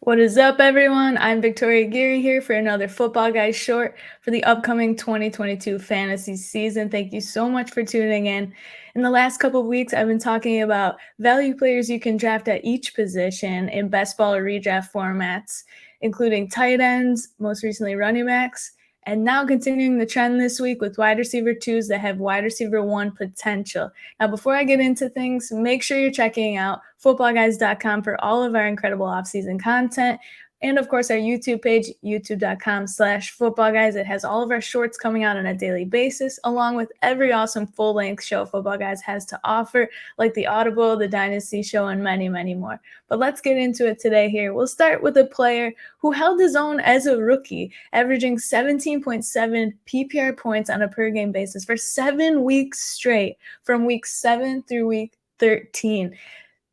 What is up, everyone? I'm Victoria Geary here for another Football Guys short for the upcoming 2022 fantasy season. Thank you so much for tuning in. In the last couple of weeks, I've been talking about value players you can draft at each position in best ball or redraft formats, including tight ends, most recently running backs, and now continuing the trend this week with wide receiver twos that have wide receiver one potential. Now, before I get into things, make sure you're checking out footballguys.com for all of our incredible offseason content. And of course, our YouTube page, youtube.com/footballguys. It has all of our shorts coming out on a daily basis, along with every awesome full length show Football Guys has to offer, like the Audible, the Dynasty Show, and many, many more. But let's get into it today here. We'll start with a player who held his own as a rookie, averaging 17.7 PPR points on a per game basis for 7 weeks straight, from week 7 through week 13.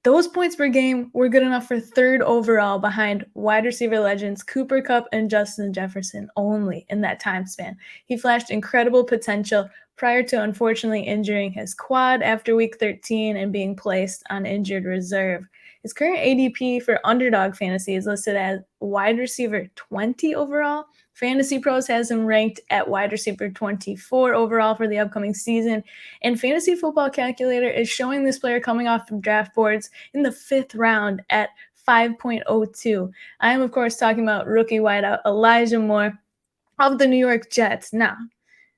Those points per game were good enough for third overall behind wide receiver legends Cooper Kupp and Justin Jefferson only in that time span. He flashed incredible potential prior to unfortunately injuring his quad after week 13 and being placed on injured reserve. His current ADP for underdog fantasy is listed as wide receiver 20 overall. Fantasy Pros has him ranked at wide receiver 24 overall for the upcoming season. And Fantasy Football Calculator is showing this player coming off from draft boards in the 5th round at 5.02. I am, of course, talking about rookie wideout Elijah Moore of the New York Jets. Now,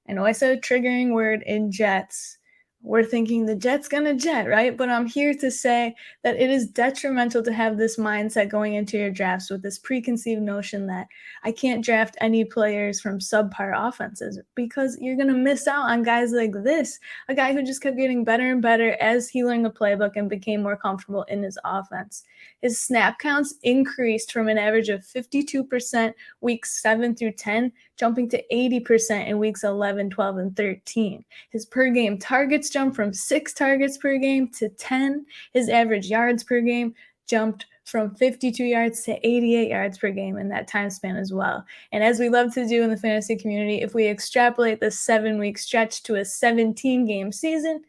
I know I said a triggering word in Jets. We're thinking the Jet's gonna jet, right? But I'm here to say that it is detrimental to have this mindset going into your drafts with this preconceived notion that I can't draft any players from subpar offenses, because you're gonna miss out on guys like this, a guy who just kept getting better and better as he learned the playbook and became more comfortable in his offense. His snap counts increased from an average of 52% weeks 7 through 10, jumping to 80% in weeks 11, 12, and 13. His per game targets jumped from 6 targets per game to 10. His average yards per game jumped from 52 yards to 88 yards per game in that time span as well. And as we love to do in the fantasy community, if we extrapolate the 7-week stretch to a 17-game season,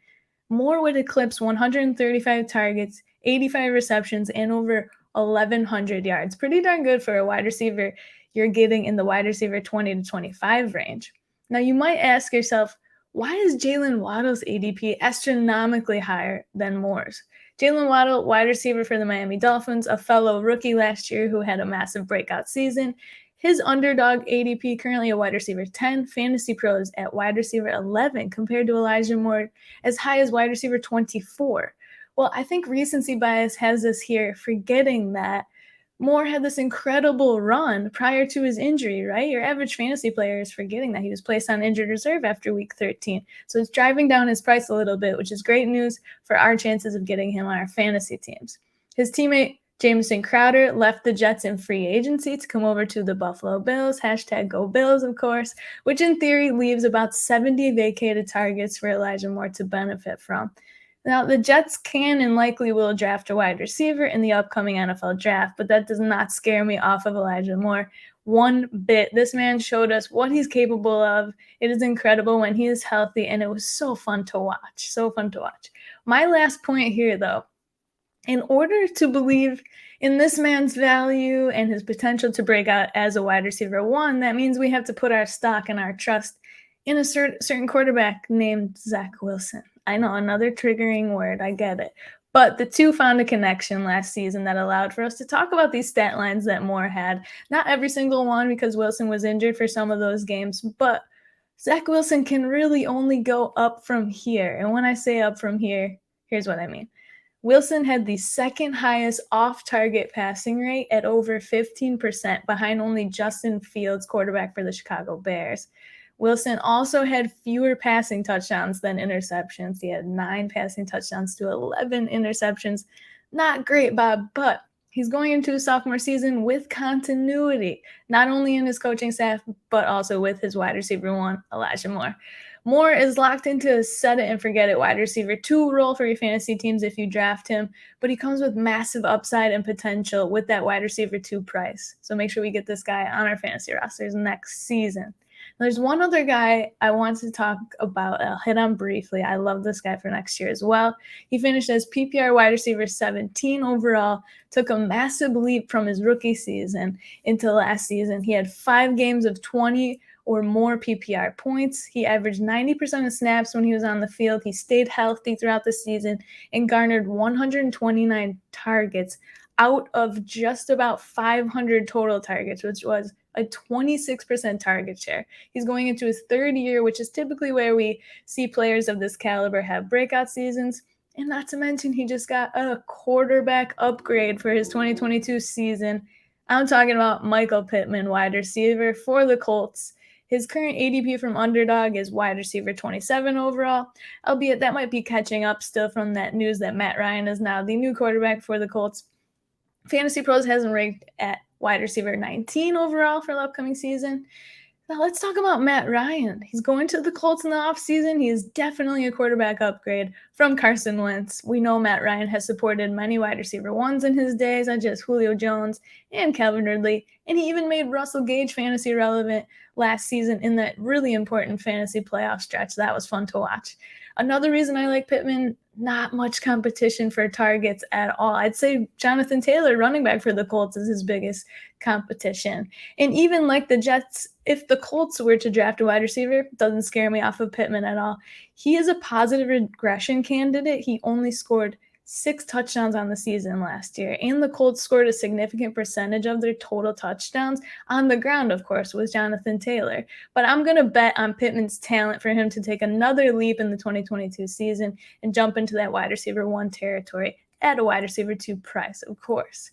Moore would eclipse 135 targets, 85 receptions, and over 1,100 yards. Pretty darn good for a wide receiver you're getting in the wide receiver 20 to 25 range. Now, you might ask yourself, why is Jalen Waddle's ADP astronomically higher than Moore's? Jalen Waddle, wide receiver for the Miami Dolphins, a fellow rookie last year who had a massive breakout season. His underdog ADP currently a wide receiver 10, Fantasy Pros at wide receiver 11, compared to Elijah Moore as high as wide receiver 24. Well, I think recency bias has us here forgetting that Moore had this incredible run prior to his injury, right? Your average fantasy player is forgetting that he was placed on injured reserve after week 13. So it's driving down his price a little bit, which is great news for our chances of getting him on our fantasy teams. His teammate, Jamison Crowder, left the Jets in free agency to come over to the Buffalo Bills, #GoBills, of course, which in theory leaves about 70 vacated targets for Elijah Moore to benefit from. Now, the Jets can and likely will draft a wide receiver in the upcoming NFL draft, but that does not scare me off of Elijah Moore one bit. This man showed us what he's capable of. It is incredible when he is healthy, and it was so fun to watch. So fun to watch. My last point here, though, in order to believe in this man's value and his potential to break out as a wide receiver one, that means we have to put our stock and our trust in a certain quarterback named Zach Wilson. I know, another triggering word, I get it. But the two found a connection last season that allowed for us to talk about these stat lines that Moore had. Not every single one, because Wilson was injured for some of those games, but Zach Wilson can really only go up from here. And when I say up from here, here's what I mean. Wilson had the second highest off-target passing rate at over 15%, behind only Justin Fields, quarterback for the Chicago Bears. Wilson also had fewer passing touchdowns than interceptions. He had 9 passing touchdowns to 11 interceptions. Not great, Bob, but he's going into his sophomore season with continuity, not only in his coaching staff, but also with his wide receiver one, Elijah Moore. Moore is locked into a set it and forget it wide receiver 2 role for your fantasy teams if you draft him, but he comes with massive upside and potential with that wide receiver 2 price. So make sure we get this guy on our fantasy rosters next season. There's one other guy I want to talk about. I'll hit on briefly. I love this guy for next year as well. He finished as PPR wide receiver 17 overall, took a massive leap from his rookie season into last season. He had 5 games of 20 or more PPR points. He averaged 90% of snaps when he was on the field. He stayed healthy throughout the season and garnered 129 targets out of just about 500 total targets, which was a 26% target share. He's going into his 3rd year, which is typically where we see players of this caliber have breakout seasons. And not to mention, he just got a quarterback upgrade for his 2022 season. I'm talking about Michael Pittman, wide receiver for the Colts. His current ADP from Underdog is wide receiver 27 overall, albeit that might be catching up still from that news that Matt Ryan is now the new quarterback for the Colts. Fantasy Pros has him ranked at wide receiver 19 overall for the upcoming season. Now let's talk about Matt Ryan. He's going to the Colts in the offseason. He is definitely a quarterback upgrade from Carson Wentz. We know Matt Ryan has supported many wide receiver 1s in his days, such as Julio Jones and Calvin Ridley, and he even made Russell Gage fantasy relevant last season in that really important fantasy playoff stretch. That was fun to watch. Another reason I like Pittman, not much competition for targets at all. I'd say Jonathan Taylor, running back for the Colts, is his biggest competition. And even like the Jets, if the Colts were to draft a wide receiver, it doesn't scare me off of Pittman at all. He is a positive regression candidate. He only scored 6 touchdowns on the season last year, and the Colts scored a significant percentage of their total touchdowns on the ground, of course, with Jonathan Taylor. But I'm going to bet on Pittman's talent for him to take another leap in the 2022 season and jump into that wide receiver 1 territory at a wide receiver 2 price, of course.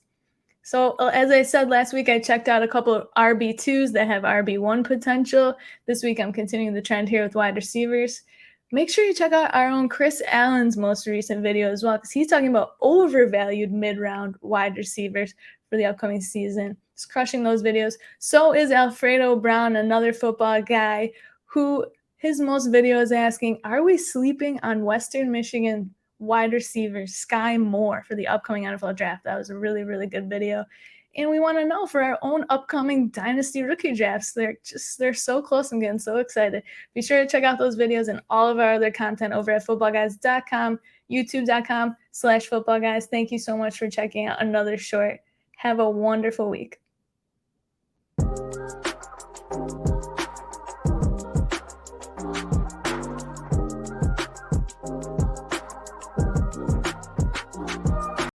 So as I said last week, I checked out a couple of RB2s that have RB1 potential. This week, I'm continuing the trend here with wide receivers. Make sure you check out our own Chris Allen's most recent video as well, because he's talking about overvalued mid-round wide receivers for the upcoming season. He's crushing those videos. So is Alfredo Brown, another football guy, who his most video is asking, are we sleeping on Western Michigan wide receiver Sky Moore for the upcoming NFL draft? That was a really, really good video. And we want to know for our own upcoming Dynasty rookie drafts. They're so close. I'm getting so excited. Be sure to check out those videos and all of our other content over at footballguys.com, youtube.com/footballguys. Thank you so much for checking out another short. Have a wonderful week.